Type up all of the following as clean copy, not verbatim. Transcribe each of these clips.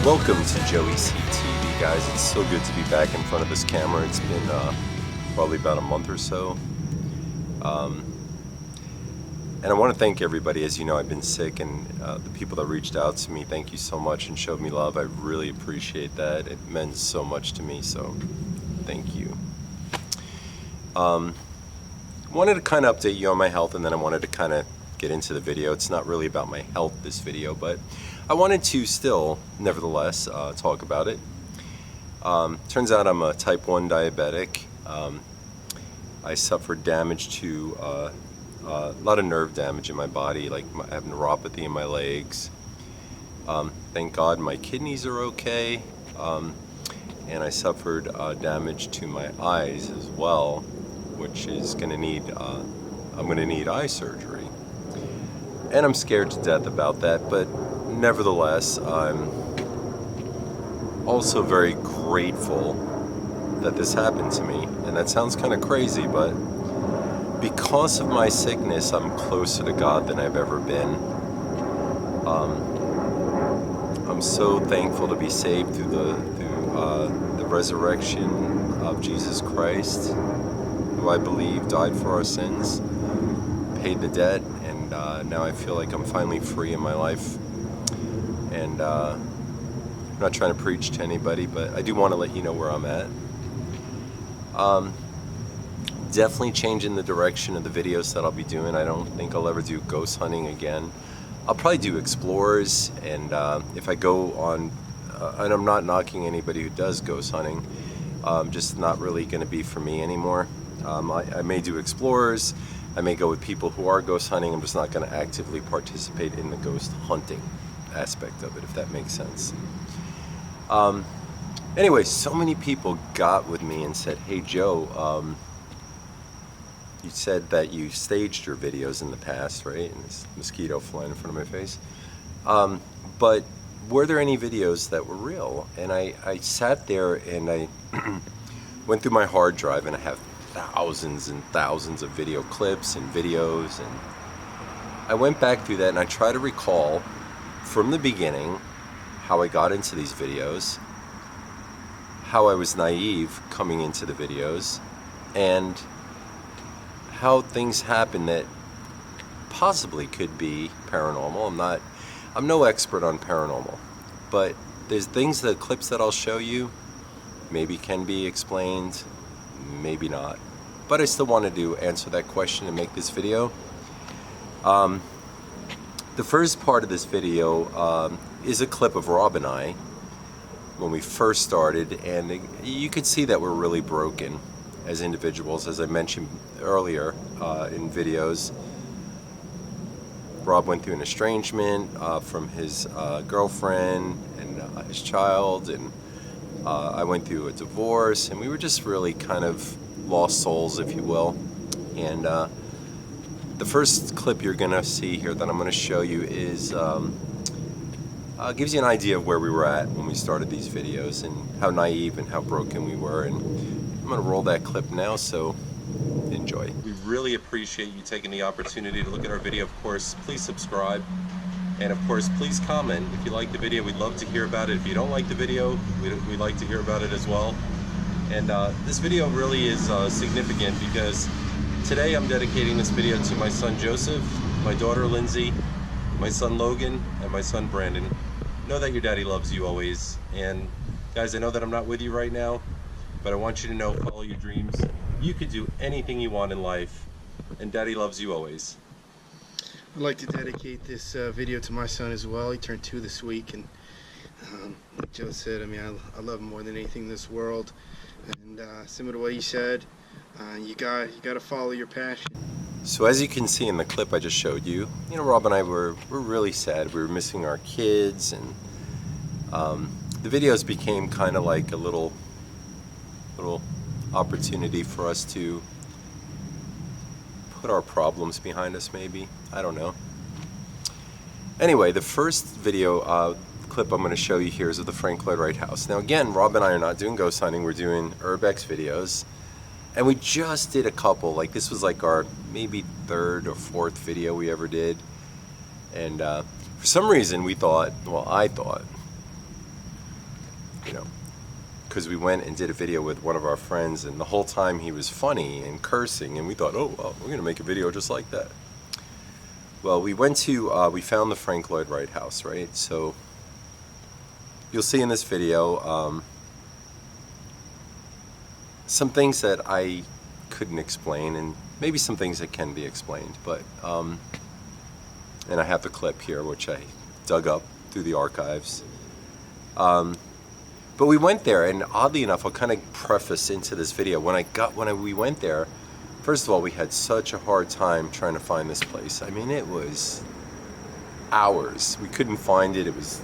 Welcome to JoeyCTV, guys. It's so good to be back in front of this camera. It's been probably about a month or so. And I want to thank everybody. As you know, I've been sick, and the people that reached out to me, thank you so much and showed me love. I really appreciate that. It meant so much to me, so thank you. Wanted to kind of update you on my health, and then I wanted to kind of get into the video. It's not really about my health, this video, but I wanted to still, nevertheless, talk about it. Turns out I'm a type 1 diabetic. I suffered damage to a lot of nerve damage in my body, like I have neuropathy in my legs. Thank God my kidneys are okay. And I suffered damage to my eyes as well, which is going to need, I'm going to need eye surgery. And I'm scared to death about that, but nevertheless, I'm also very grateful that this happened to me. And that sounds kind of crazy, but because of my sickness, I'm closer to God than I've ever been. I'm so thankful to be saved through the resurrection of Jesus Christ, who I believe died for our sins, paid the debt, and now I feel like I'm finally free in my life. And I'm not trying to preach to anybody, but I do want to let you know where I'm at. Definitely changing the direction of the videos that I'll be doing. I don't think I'll ever do ghost hunting again. I'll probably do explorers, and if I go on, and I'm not knocking anybody who does ghost hunting, just not really going to be for me anymore. I may do explorers. I may go with people who are ghost hunting. I'm just not going to actively participate in the ghost hunting aspect of it, if that makes sense. Anyway, so many people got with me and said, "Hey Joe, you said that you staged your videos in the past, right?" And this mosquito flying in front of my face. But were there any videos that were real? And I sat there and I went through my hard drive, and I have thousands and thousands of video clips and videos, and I went back through that and I tried to recall from the beginning how I got into these videos, how I was naive coming into the videos, and how things happen that possibly could be paranormal. I'm no expert on paranormal, but there's things, the clips that I'll show you maybe can be explained, maybe not. But I still wanted to answer that question and make this video. The first part of this video is a clip of Rob and I when we first started, and you could see that we're really broken as individuals. As I mentioned earlier in videos, Rob went through an estrangement from his girlfriend and his child, and I went through a divorce, and we were just really kind of lost souls, if you will. And the first clip you're gonna see here that I'm gonna show you is gives you an idea of where we were at when we started these videos and how naive and how broken we were. And I'm gonna roll that clip now, so enjoy. We really appreciate you taking the opportunity to look at our video. Of course, please subscribe, and of course, please comment if you like the video. We'd love to hear about it. If you don't like the video, we'd like to hear about it as well. And this video really is significant because today I'm dedicating this video to my son Joseph, my daughter Lindsay, my son Logan, and my son Brandon. Know that your daddy loves you always. And guys, I know that I'm not with you right now, but I want you to know, follow your dreams. You could do anything you want in life, and daddy loves you always. I'd like to dedicate this video to my son as well. He turned 2 this week, and like Joe said, I mean, I love him more than anything in this world. And similar to what he said, you got to follow your passion. So as you can see in the clip I just showed you, Rob and I were really sad. We were missing our kids, and the videos became kind of like a little opportunity for us to put our problems behind us, maybe. I don't know. Anyway, the first video clip I'm going to show you here is of the Lloyd Wright house. Now again, Rob and I are not doing ghost hunting, we're doing urbex videos. And we just did a couple, like this was like our maybe 3rd or 4th video we ever did. And for some reason we thought, well, I thought, you know, because we went and did a video with one of our friends, and the whole time he was funny and cursing, and we thought, oh, well, we're gonna make a video just like that. Well, we went to, we found the Frank Lloyd Wright house, right? So you'll see in this video some things that I couldn't explain, and maybe some things that can be explained, but and I have the clip here which I dug up through the archives. But we went there, and oddly enough, I'll kind of preface into this video, when we went there, first of all, we had such a hard time trying to find this place. I mean, it was hours. We couldn't find it. It was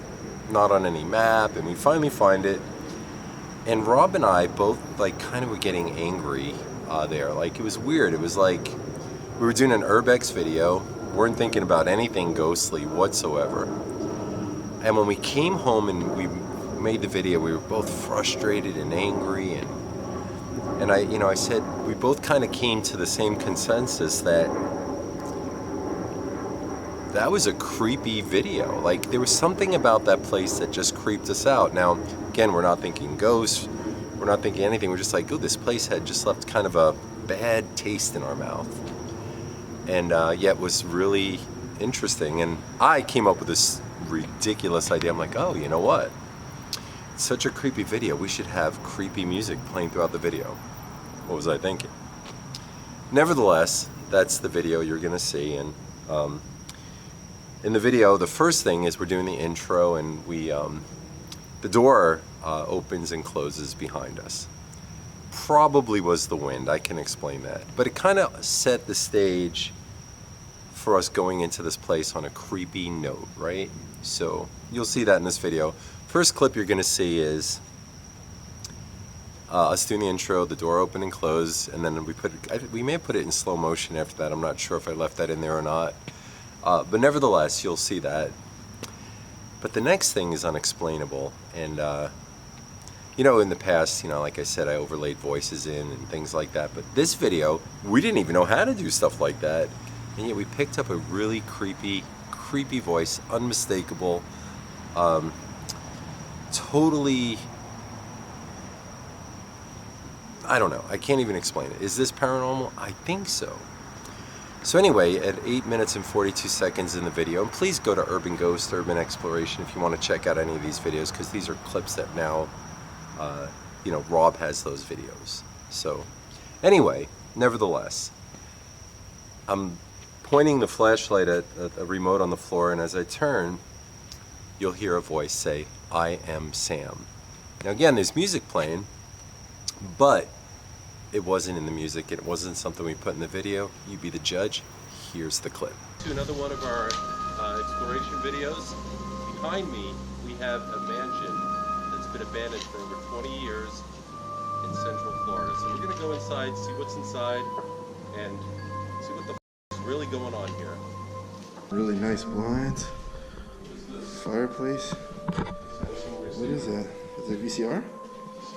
not on any map, and we finally find it. And Rob and I both like kind of were getting angry there. Like, it was weird. It was like we were doing an Urbex video, weren't thinking about anything ghostly whatsoever. And when we came home and we made the video, we were both frustrated and angry, and I said, we both kind of came to the same consensus that that was a creepy video. Like, there was something about that place that just creeped us out. Now, again, we're not thinking ghosts, we're not thinking anything, we're just like, oh, this place had just left kind of a bad taste in our mouth. And yet it was really interesting, and I came up with this ridiculous idea. I'm like, oh, you know what? It's such a creepy video, we should have creepy music playing throughout the video. What was I thinking? Nevertheless, that's the video you're gonna see, and in the video, the first thing is we're doing the intro, and the door opens and closes behind us. Probably was the wind, I can explain that. But it kind of set the stage for us going into this place on a creepy note, right? So you'll see that in this video. First clip you're gonna see is us doing the intro, the door open and close, and then we may have put it in slow motion after that. I'm not sure if I left that in there or not. But nevertheless, you'll see that. But the next thing is unexplainable, and in the past, like I said, I overlaid voices in and things like that. But this video, we didn't even know how to do stuff like that, and yet we picked up a really creepy voice, unmistakable, totally, I don't know, I can't even explain it. Is this paranormal? I think so. So anyway, at 8 minutes and 42 seconds in the video, and please go to Urban Ghost, Urban Exploration if you want to check out any of these videos, because these are clips that now, Rob has those videos. So anyway, nevertheless, I'm pointing the flashlight at a remote on the floor, and as I turn, you'll hear a voice say, "I am Sam." Now again, there's music playing, but it wasn't in the music, it wasn't something we put in the video. You be the judge. Here's the clip. To another one of our exploration videos. Behind me, we have a mansion that's been abandoned for over 20 years in Central Florida. So we're gonna go inside, see what's inside, and see what the is really going on here. Really nice blinds. Fireplace. What is that? Is that VCR?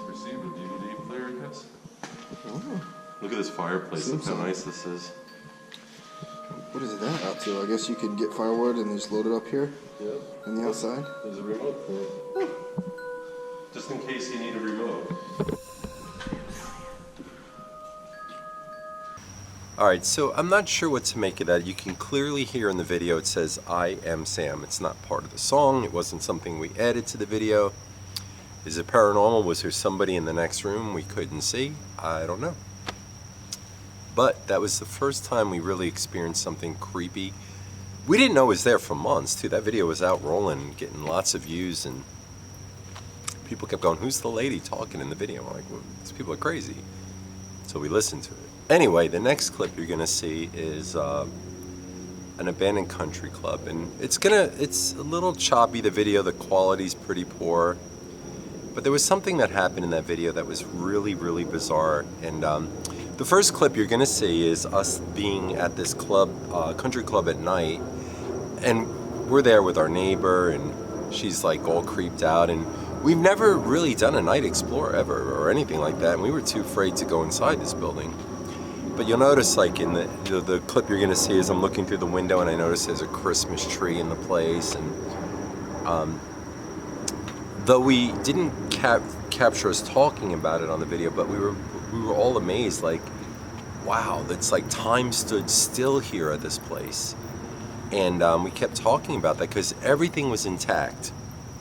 Receiver, DVD player, I guess. Oh. Look at this fireplace. Look how nice this is. What is that out to? I guess you could get firewood and just load it up here. Yep. On the outside. There's a remote for it. Just in case you need a remote. Alright, so I'm not sure what to make of that. You can clearly hear in the video it says, "I am Sam." It's not part of the song. It wasn't something we added to the video. Is it paranormal? Was there somebody in the next room we couldn't see? I don't know. But that was the first time we really experienced something creepy. We didn't know it was there for months, too. That video was out rolling, getting lots of views, and people kept going, "Who's the lady talking in the video?" I'm like, well, these people are crazy. So we listened to it. Anyway, the next clip you're gonna see is an abandoned country club, and it's a little choppy, the video, the quality's pretty poor. But there was something that happened in that video that was really, really bizarre. And the first clip you're gonna see is us being at this club, country club at night, and we're there with our neighbor, and she's like all creeped out, and we've never really done a night explore ever or anything like that, and we were too afraid to go inside this building. But you'll notice, like in the clip you're gonna see, is I'm looking through the window and I notice there's a Christmas tree in the place, and though we didn't capture us talking about it on the video, but we were all amazed, like, wow, it's like time stood still here at this place. And we kept talking about that because everything was intact.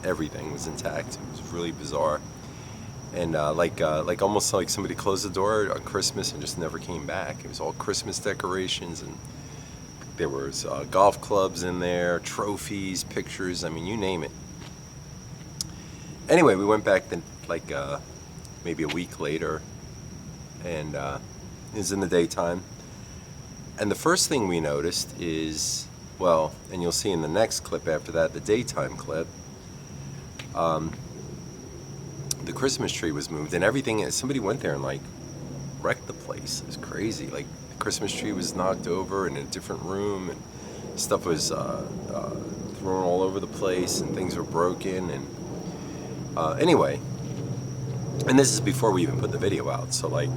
Everything was intact. It was really bizarre. And like almost like somebody closed the door on Christmas and just never came back. It was all Christmas decorations, and there was golf clubs in there, trophies, pictures, I mean, you name it. Anyway, we went back then, like maybe a week later, and it was in the daytime. And the first thing we noticed is, well, and you'll see in the next clip after that, the daytime clip, the Christmas tree was moved and everything. Somebody went there and like wrecked the place. It was crazy. Like the Christmas tree was knocked over in a different room, and stuff was thrown all over the place, and things were broken. And anyway, and this is before we even put the video out. So like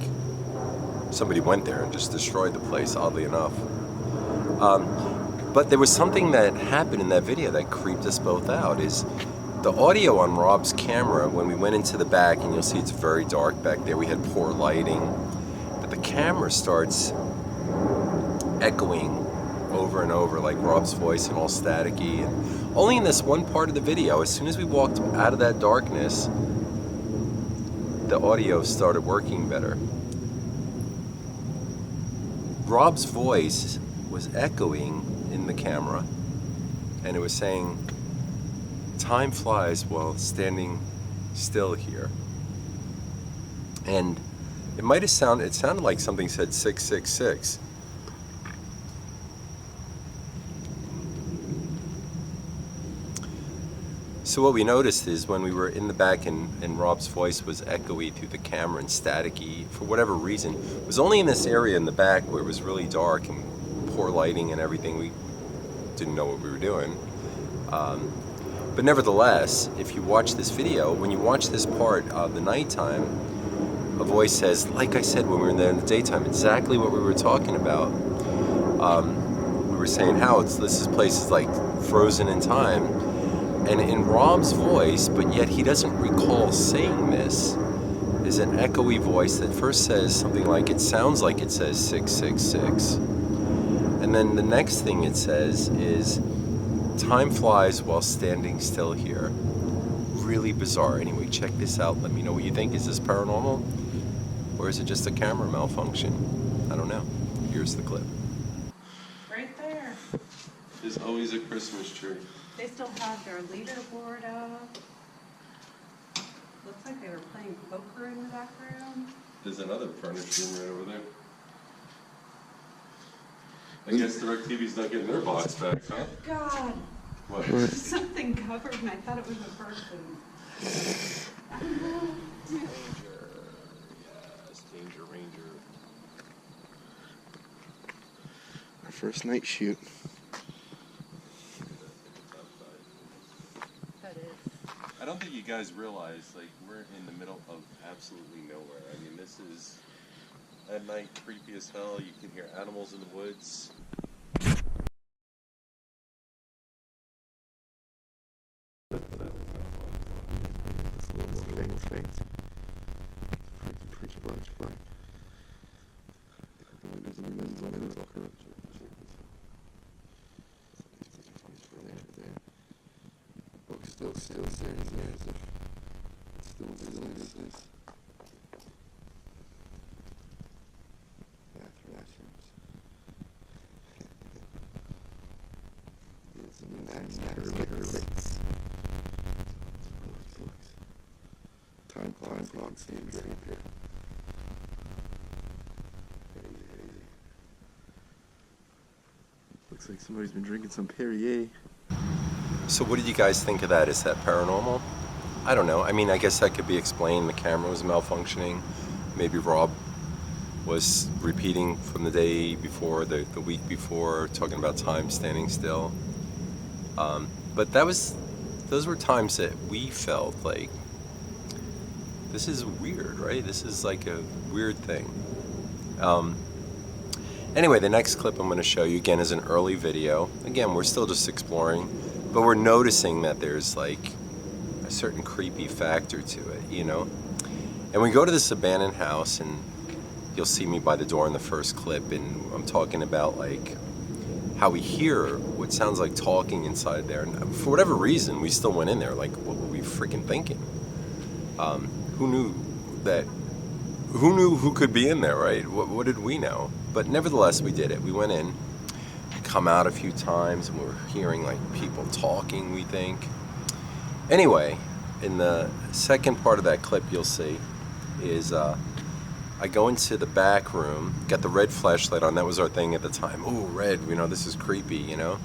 somebody went there and just destroyed the place, oddly enough. But there was something that happened in that video that creeped us both out. Is the audio on Rob's camera, when we went into the back, and you'll see it's very dark back there, we had poor lighting, but the camera starts echoing over and over, like Rob's voice, and all staticky. And only in this one part of the video, as soon as we walked out of that darkness, the audio started working better. Rob's voice was echoing in the camera, and it was saying, "Time flies while standing still here." And it sounded like something said 666. So what we noticed is when we were in the back and Rob's voice was echoey through the camera and staticky, for whatever reason, it was only in this area in the back where it was really dark and poor lighting and everything. We didn't know what we were doing. But nevertheless, if you watch this video, when you watch this part of the nighttime, a voice says, like I said when we were there in the daytime, exactly what we were talking about. We were saying how this place is like frozen in time. And in Rob's voice, but yet he doesn't recall saying this, is an echoey voice that first says something like, it sounds like it says 666. And then the next thing it says is, "Time flies while standing still here." Really bizarre. Anyway, check this out. Let me know what you think. Is this paranormal? Or is it just a camera malfunction? I don't know. Here's the clip. Right there. There's always a Christmas tree. They still have their leaderboard up. Looks like they were playing poker in the back room. There's another furniture room right over there. I guess DirecTV's not getting their box back, huh? God. What? There's something covered and I thought it was a person. I don't know. Ranger. Yes, Ranger. Our first night shoot. That is. I don't think you guys realize, like, we're in the middle of absolutely nowhere. I mean, this is at night creepy as hell. You can hear animals in the woods. Still Time clock seems right here. Looks like somebody's been drinking some Perrier. So what did you guys think of that? Is that paranormal? I don't know. I mean, I guess that could be explained. The camera was malfunctioning. Maybe Rob was repeating from the day before, the week before, talking about time standing still. But those were times that we felt like, this is weird, right? This is like a weird thing. Anyway, the next clip I'm going to show you again is an early video. Again, we're still just exploring, but we're noticing that there's like a certain creepy factor to it, you know? And we go to this abandoned house, and you'll see me by the door in the first clip, and I'm talking about like how we hear what sounds like talking inside there. And for whatever reason, we still went in there. Like, what were we freaking thinking? Who knew that? Who knew who could be in there, right? What did we know? But nevertheless, we did it. We went in, come out a few times, and we were hearing like people talking, we think. Anyway, in the second part of that clip you'll see is I go into the back room, got the red flashlight on. That was our thing at the time. Oh, red, you know, this is creepy, you know?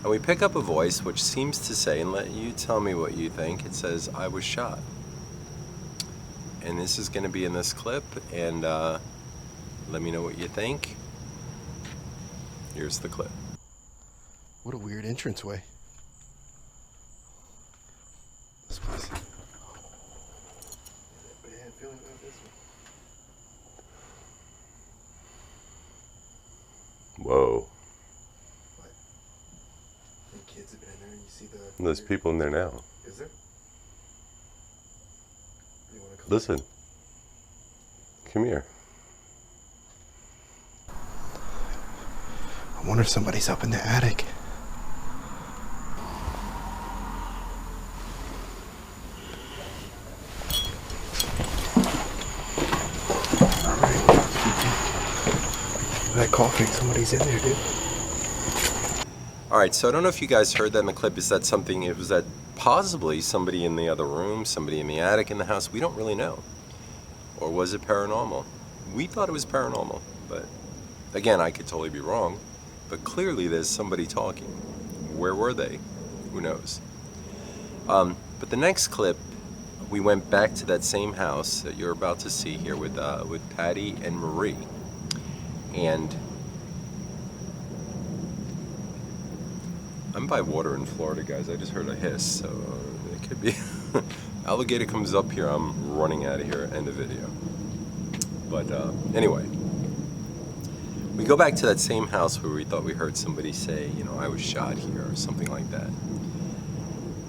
And we pick up a voice which seems to say, and let you tell me what you think, it says, "I was shot." And this is going to be in this clip, and let me know what you think. Here's the clip. What a weird entranceway. This place. Bad feeling about this one. Whoa. What? The kids have been in there. You see the... There's people in there now. Is there? You wanna come? Listen. Come here. I wonder if somebody's up in the attic. That coughing, somebody's in there, dude. All right, so I don't know if you guys heard that in the clip. Is that something, it was that possibly somebody in the other room, somebody in the attic in the house? We don't really know. Or was it paranormal? We thought it was paranormal, but again, I could totally be wrong. But clearly there's somebody talking. Where were they? Who knows? But the next clip, we went back to that same house that you're about to see here with Patty and Marie. And I'm by water in Florida, guys. I just heard a hiss, so it could be alligator comes up here, I'm running out of here. End of video. But anyway, we go back to that same house where we thought we heard somebody say, you know, "I was shot here," or something like that.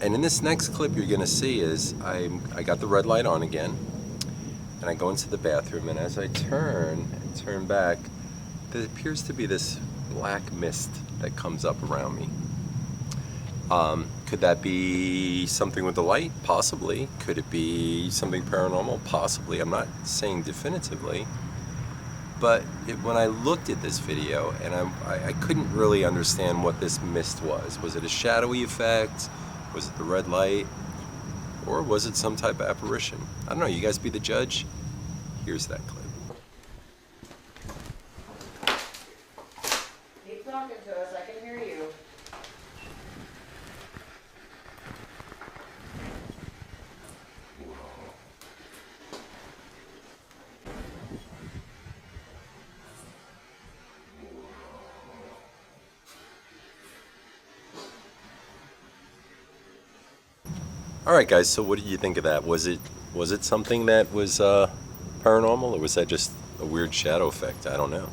And in this next clip you're gonna see is I got the red light on again, and I go into the bathroom, and as I turn back, there appears to be this black mist that comes up around me. Could that be something with the light? Possibly. Could it be something paranormal? Possibly. I'm not saying definitively. But when I looked at this video, and I couldn't really understand what this mist was. Was it a shadowy effect? Was it the red light? Or was it some type of apparition? I don't know. You guys be the judge. Here's that clip. Keep talking to us, I can hear you. All right, guys. So, what did you think of that? Was it something that was paranormal, or was that just a weird shadow effect? I don't know.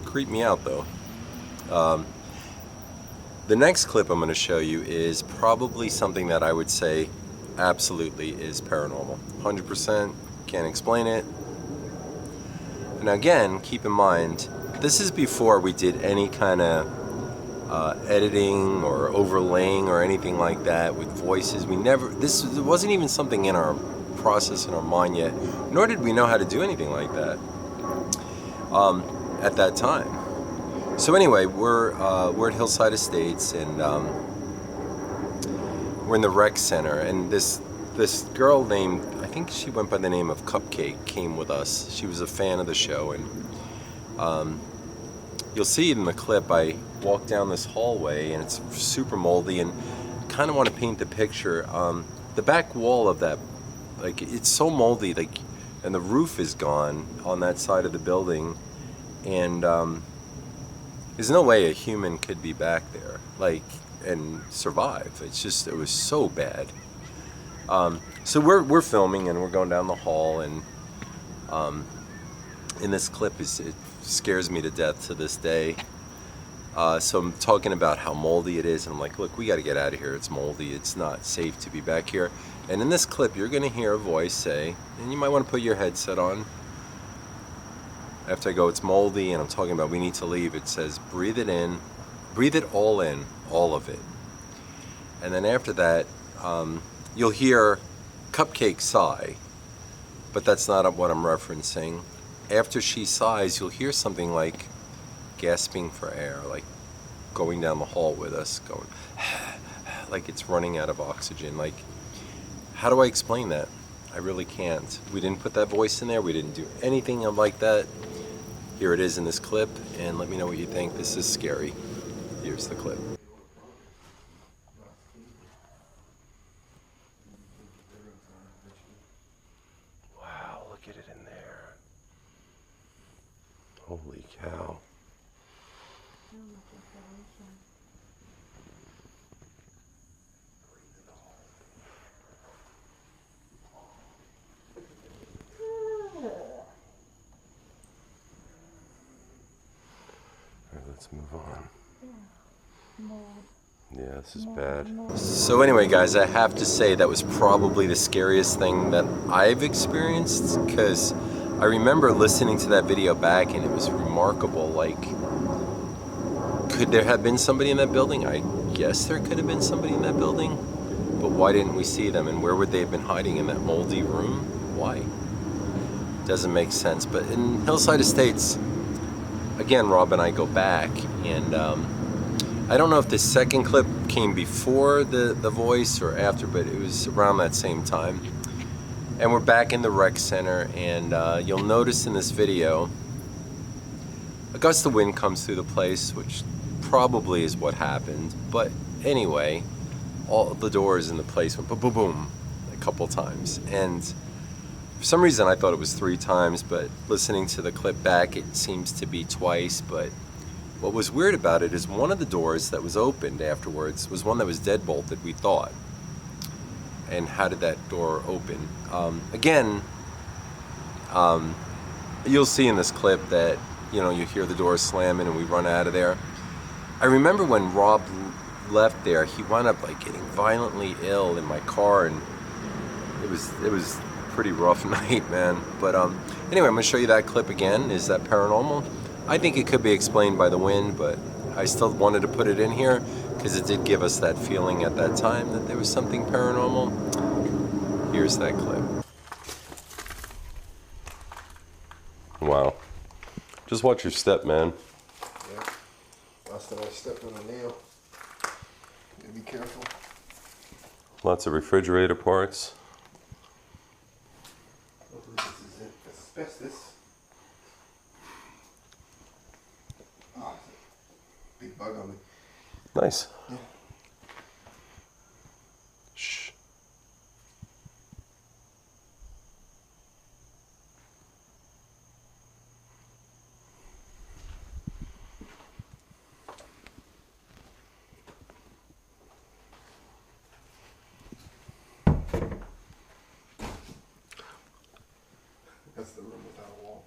Creeped me out though. The next clip I'm going to show you is probably something that I would say absolutely is paranormal. 100%. Can't explain it. And again, keep in mind, this is before we did any kind of editing or overlaying or anything like that with voices. This wasn't even something in our process, in our mind yet, nor did we know how to do anything like that at that time. So anyway, we're at Hillside Estates, and we're in the rec center, and this girl named, I think she went by the name of Cupcake, came with us. She was a fan of the show, and you'll see in the clip I walk down this hallway, and it's super moldy, and kind of want to paint the picture. The back wall of that, like, it's so moldy, like, and the roof is gone on that side of the building, and there's no way a human could be back there, like, and survive. It's just, it was so bad. So we're filming, and we're going down the hall, and in this clip, it scares me to death to this day. So I'm talking about how moldy it is, and I'm like, look, we got to get out of here. It's moldy. It's not safe to be back here. And in this clip, you're going to hear a voice say, and you might want to put your headset on. After I go, it's moldy, and I'm talking about we need to leave. It says, breathe it in, all of it. And then after that, you'll hear Cupcake sigh, but that's not what I'm referencing. After she sighs, you'll hear something like gasping for air, like going down the hall with us, going like it's running out of oxygen. Like, how do I explain that? I really can't. We didn't put that voice in there. We didn't do anything like that. Here it is in this clip, and let me know what you think. This is scary. Here's the clip. Wow, look at it in there. Holy cow. Let's move on. Yeah, this is bad. So anyway, guys, I have to say that was probably the scariest thing that I've experienced, because I remember listening to that video back and it was remarkable. Like, could there have been somebody in that building? I guess there could have been somebody in that building, but why didn't we see them? And where would they have been hiding, in that moldy room? Why? Doesn't make sense. But in Hillside Estates, again, Rob and I go back, and I don't know if the second clip came before the voice or after, but it was around that same time. And we're back in the rec center, and you'll notice in this video, a gust of wind comes through the place, which probably is what happened. But anyway, all the doors in the place went boom, boom, boom, a couple times. And for some reason, I thought it was 3 times, but listening to the clip back, it seems to be twice. But what was weird about it is one of the doors that was opened afterwards was one that was deadbolted, we thought. And how did that door open? Again, you'll see in this clip that, you know, you hear the door slamming and we run out of there. I remember when Rob left there, he wound up like getting violently ill in my car, and it was pretty rough night, man. But anyway, I'm gonna show you that clip again. Is that paranormal? I think it could be explained by the wind, but I still wanted to put it in here because it did give us that feeling at that time that there was something paranormal. Here's that clip. Wow. Just watch your step, man. Yeah. Last time I stepped on a nail. Gotta be careful. Lots of refrigerator parts. Hopefully this is it. Asbestos. Oh, big bug on me. Nice. Yeah. Shh. That's the room without a wall.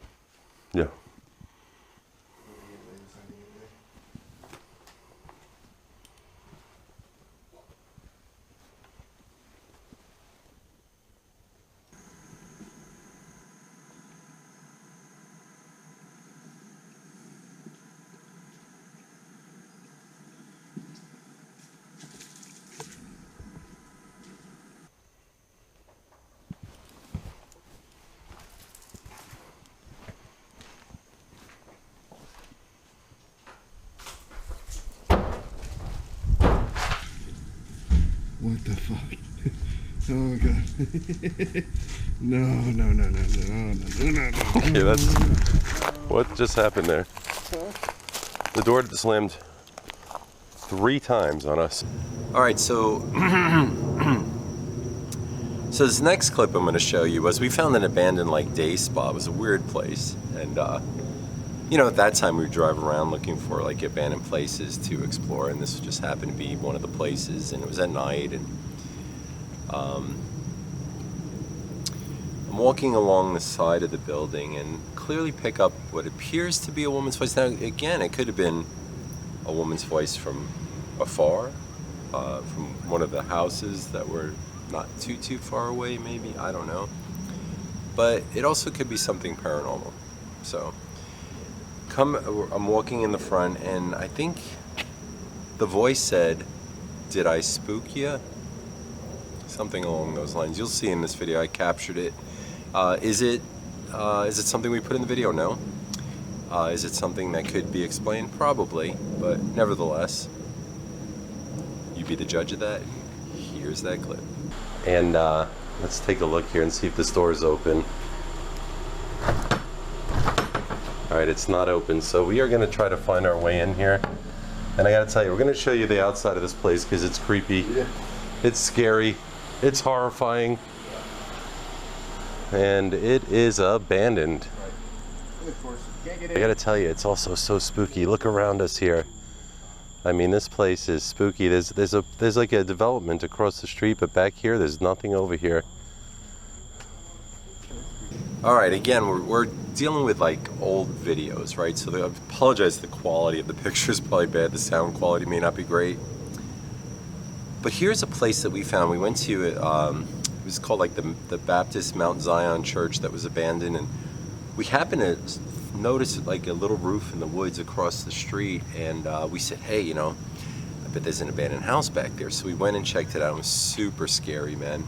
Yeah. What the fuck? Oh god. No. Okay, that's... What just happened there? The door slammed 3 times on us. All right, so so this next clip I'm going to show you was we found an abandoned like day spa. It was a weird place, and you know, at that time we would drive around looking for like abandoned places to explore, and this just happened to be one of the places, and it was at night, and I'm walking along the side of the building and clearly pick up what appears to be a woman's voice. Now again, it could have been a woman's voice from afar, from one of the houses that were not too far away, maybe, I don't know. But it also could be something paranormal. So, I'm walking in the front, and I think the voice said, "Did I spook ya?" Something along those lines. You'll see in this video, I captured it. Is it something we put in the video? No. Is it something that could be explained? Probably, but nevertheless, you be the judge of that. Here's that clip. And let's take a look here and see if this door is open. Alright, it's not open, so we are going to try to find our way in here. And I gotta tell you, we're going to show you the outside of this place because it's creepy. Yeah. It's scary. It's horrifying. And it is abandoned. I gotta tell you, it's also so spooky. Look around us here. I mean, this place is spooky. There's like a development across the street, but back here, there's nothing over here. All right, again, we're dealing with like old videos, right? So I apologize, the quality of the picture is probably bad. The sound quality may not be great. But here's a place that we found. We went to, it was called like the Baptist Mount Zion Church that was abandoned, and we happened to notice like a little roof in the woods across the street, and we said, hey, you know, I bet there's an abandoned house back there. So we went and checked it out. It was super scary, man.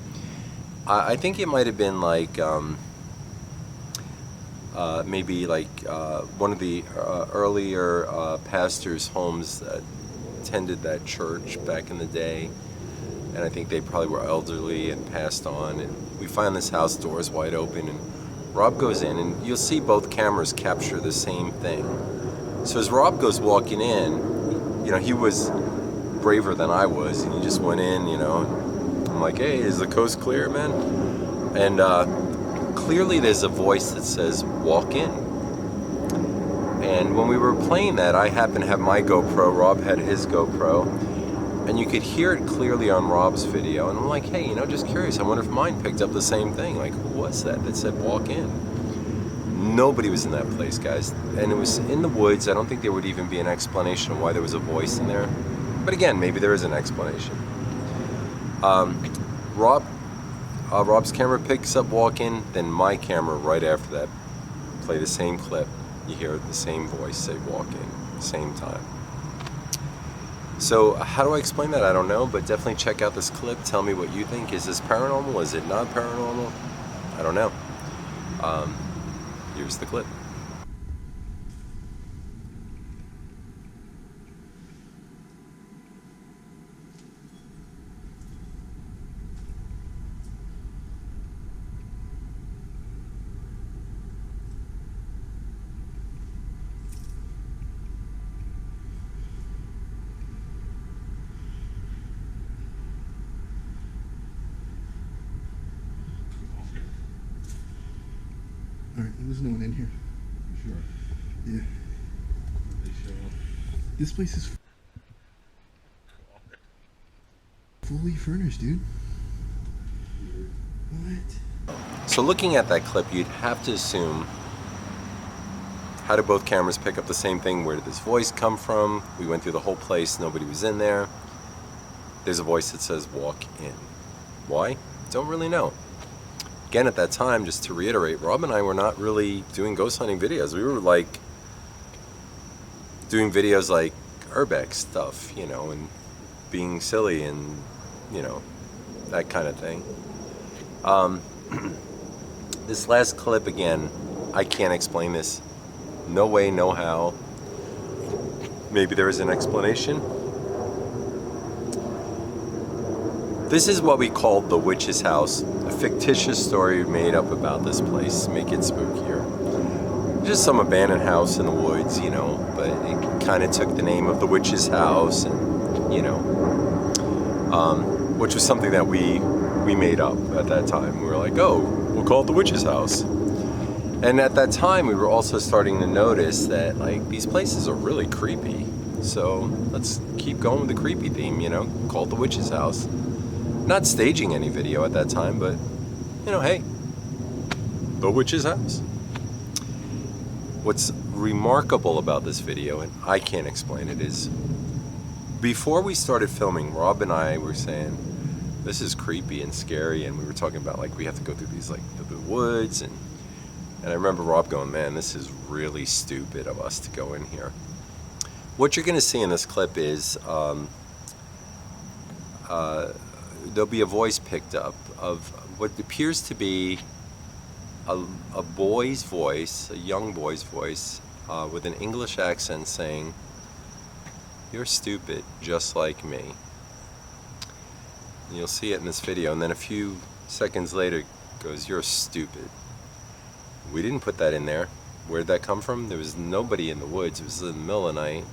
I think it might have been like maybe like one of the earlier pastors' homes that attended that church back in the day, and I think they probably were elderly and passed on. And we find this house, doors wide open, and Rob goes in, and you'll see both cameras capture the same thing. So as Rob goes walking in, you know, he was braver than I was, and he just went in, you know, and I'm like, hey, is the coast clear, man? And clearly there's a voice that says, walk in. And when we were playing that, I happened to have my GoPro, Rob had his GoPro, and you could hear it clearly on Rob's video. And I'm like, hey, you know, just curious, I wonder if mine picked up the same thing. Like, who was that said walk in? Nobody was in that place, guys. And it was in the woods. I don't think there would even be an explanation of why there was a voice in there. But again, maybe there is an explanation. Rob's camera picks up walk in, then my camera right after that play the same clip. You hear the same voice say walk in, same time. So how do I explain that? I don't know, but definitely check out this clip. Tell me what you think. Is this paranormal? Is it not paranormal? I don't know. Here's the clip. Alright, there's no one in here. Sure. Yeah. They show up. This place is fully furnished, dude. What? So looking at that clip, you'd have to assume, how did both cameras pick up the same thing? Where did this voice come from? We went through the whole place, nobody was in there. There's a voice that says walk in. Why? Don't really know. Again, at that time, just to reiterate, Rob and I were not really doing ghost hunting videos. We were like doing videos like urbex stuff, you know, and being silly and, you know, that kind of thing. This last clip, again, I can't explain this. No way, no how. Maybe there is an explanation. This is what we called the witch's house, a fictitious story made up about this place to make it spookier. Just some abandoned house in the woods, you know, but it kind of took the name of the witch's house, and you know, which was something that we made up at that time. We were like, oh, we'll call it the witch's house. And at that time, we were also starting to notice that like these places are really creepy. So let's keep going with the creepy theme, you know, call it the witch's house. Not staging any video at that time, but, you know, hey, the witch's house. What's remarkable about this video, and I can't explain it, is before we started filming, Rob and I were saying, this is creepy and scary, and we were talking about like we have to go through these like the woods, and I remember Rob going, man, this is really stupid of us to go in here. What you're gonna see in this clip is there'll be a voice picked up of what appears to be a boy's voice, a young boy's voice, with an English accent saying, "You're stupid, just like me." And you'll see it in this video, and then a few seconds later it goes, "You're stupid." We didn't put that in there. Where did that come from? There was nobody in the woods. It was in the middle of the night.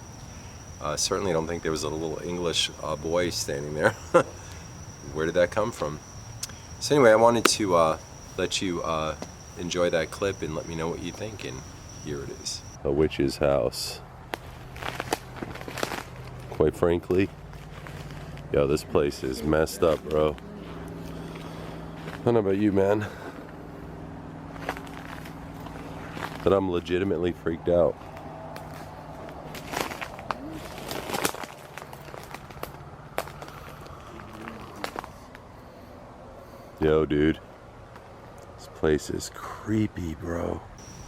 Certainly don't think there was a little English boy standing there. Where did that come from? So anyway, I wanted to let you enjoy that clip and let me know what you think, and here it is. A witch's house. Quite frankly, yo, this place is messed up, bro. I don't know about you, man, but I'm legitimately freaked out. Yo, dude, this place is creepy, bro.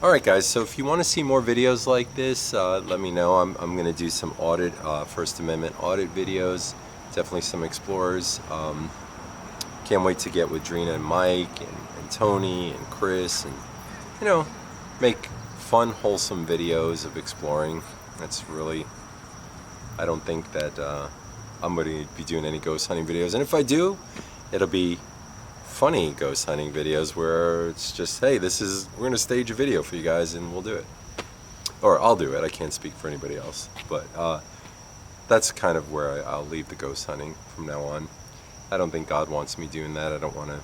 Alright guys, so if you want to see more videos like this, let me know. I'm going to do some audit, First Amendment audit videos, definitely some explorers. Can't wait to get with Drina and Mike and Tony and Chris, and you know, make fun, wholesome videos of exploring. That's really, I don't think that I'm going to be doing any ghost hunting videos, and if I do, it'll be funny ghost hunting videos where it's just, hey, we're gonna stage a video for you guys and we'll do it, or I'll do it. I can't speak for anybody else, but that's kind of where I'll leave the ghost hunting from now on. I don't think God wants me doing that. I don't want to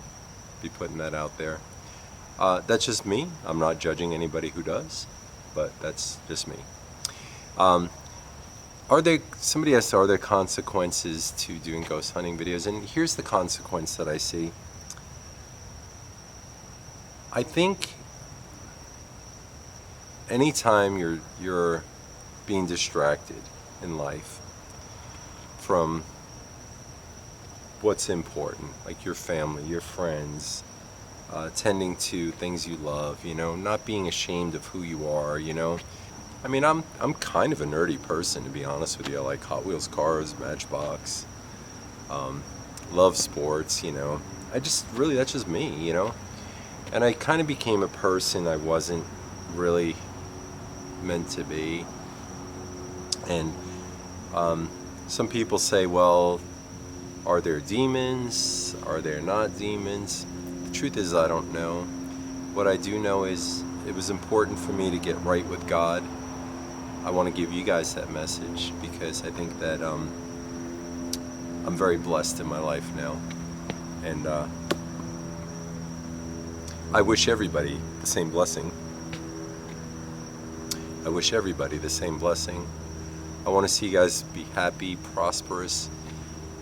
be putting that out there. That's just me. I'm not judging anybody who does, but that's just me. Somebody asked, are there consequences to doing ghost hunting videos? And here's the consequence that I see. I think anytime you're being distracted in life from what's important, like your family, your friends, tending to things you love, you know, not being ashamed of who you are, you know. I mean, I'm kind of a nerdy person, to be honest with you. I like Hot Wheels cars, Matchbox, love sports, you know. That's just me, you know. And I kind of became a person I wasn't really meant to be. And some people say, well, are there demons? Are there not demons? The truth is, I don't know. What I do know is it was important for me to get right with God. I want to give you guys that message because I think that I'm very blessed in my life now. And I wish everybody the same blessing. I wish everybody the same blessing. I want to see you guys be happy, prosperous.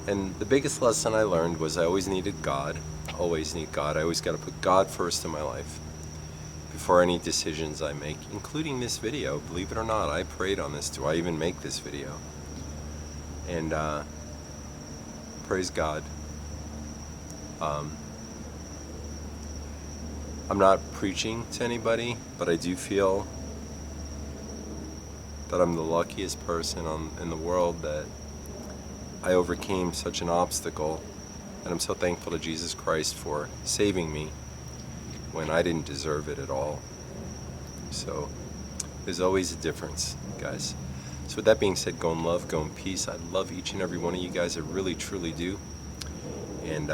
And the biggest lesson I learned was I always needed God. Always need God. I always got to put God first in my life before any decisions I make, including this video. Believe it or not, I prayed on this. Do I even make this video? And praise God. I'm not preaching to anybody, but I do feel that I'm the luckiest person in the world that I overcame such an obstacle, and I'm so thankful to Jesus Christ for saving me when I didn't deserve it at all. So there's always a difference, guys. So with that being said, go in love, go in peace. I love each and every one of you guys. I really, truly do. And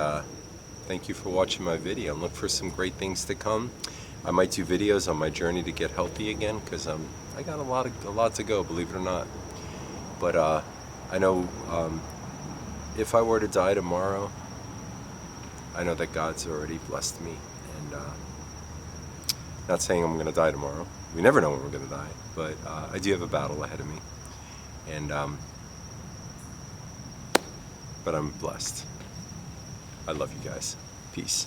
thank you for watching my video, and look for some great things to come. I might do videos on my journey to get healthy again, because I got a lot to go, believe it or not. But I know if I were to die tomorrow, I know that God's already blessed me. And not saying I'm going to die tomorrow. We never know when we're going to die. But I do have a battle ahead of me. And but I'm blessed. I love you guys. Peace.